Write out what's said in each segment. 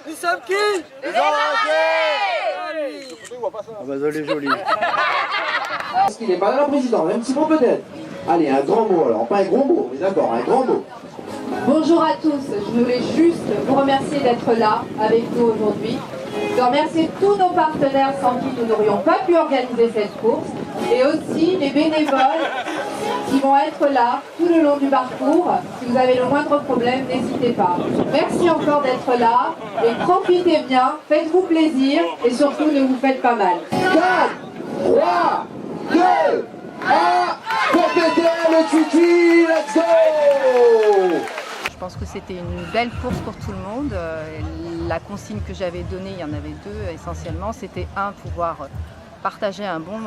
Nous sommes qui? Les Ah bah elle est jolie. Parce qu'il est pas là, le président, un petit mot peut-être. Allez, un grand mot alors, pas un gros mot, mais d'accord, un grand mot. Bonjour à tous, je voulais juste vous remercier d'être là avec nous aujourd'hui. Je remercier tous nos partenaires sans qui nous n'aurions pas pu organiser cette course et aussi les bénévoles qui vont être là tout le long du parcours. Si vous avez le moindre problème, n'hésitez pas. Merci encore d'être là et profitez bien, faites-vous plaisir et surtout ne vous faites pas mal. 4, 3, 2, 1, pour péter le tutu, let's go! Je pense que c'était une belle course pour tout le monde. La consigne que j'avais donnée, il y en avait deux essentiellement, c'était pouvoir partager un bon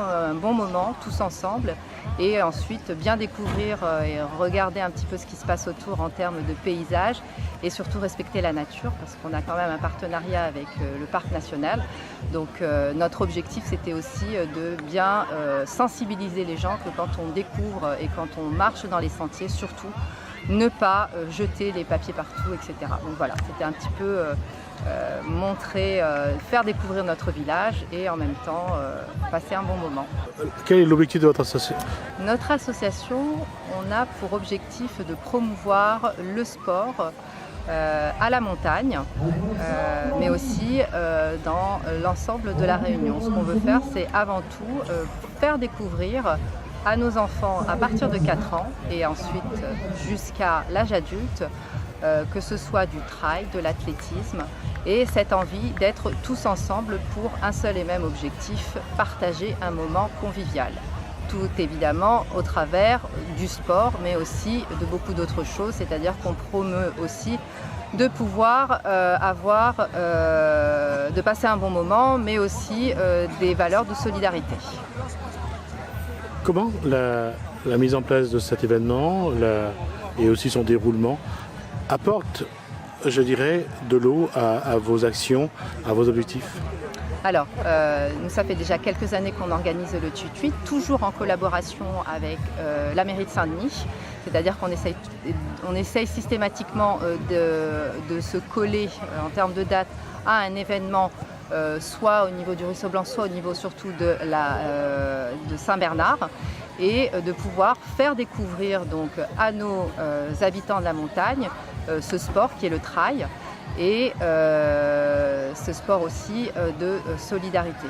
moment tous ensemble et ensuite bien découvrir et regarder un petit peu ce qui se passe autour en termes de paysage et surtout respecter la nature parce qu'on a quand même un partenariat avec le parc national. Donc notre objectif c'était aussi de bien sensibiliser les gens que quand on découvre et quand on marche dans les sentiers surtout ne pas jeter les papiers partout, etc. Donc voilà, c'était un petit peu montrer, faire découvrir notre village et en même temps passer un bon moment. Quel est l'objectif de votre association? Notre association, on a pour objectif de promouvoir le sport à la montagne, mais aussi dans l'ensemble de la Réunion. Ce qu'on veut faire, c'est avant tout faire découvrir à nos enfants à partir de 4 ans et ensuite jusqu'à l'âge adulte, que ce soit du trail, de l'athlétisme et cette envie d'être tous ensemble pour un seul et même objectif, partager un moment convivial. Tout évidemment au travers du sport mais aussi de beaucoup d'autres choses, c'est-à-dire qu'on promeut aussi de pouvoir de passer un bon moment mais aussi des valeurs de solidarité. Comment la mise en place de cet événement et aussi son déroulement apporte, je dirais, de l'eau à vos actions, à vos objectifs? Alors, nous, ça fait déjà quelques années qu'on organise le TUT8, toujours en collaboration avec la mairie de Saint-Denis. C'est-à-dire qu'on essaye systématiquement de se coller en termes de date à un événement soit au niveau du Ruisseau Blanc, soit au niveau surtout de Saint-Bernard et de pouvoir faire découvrir donc, à nos habitants de la montagne ce sport qui est le trail et ce sport aussi de solidarité.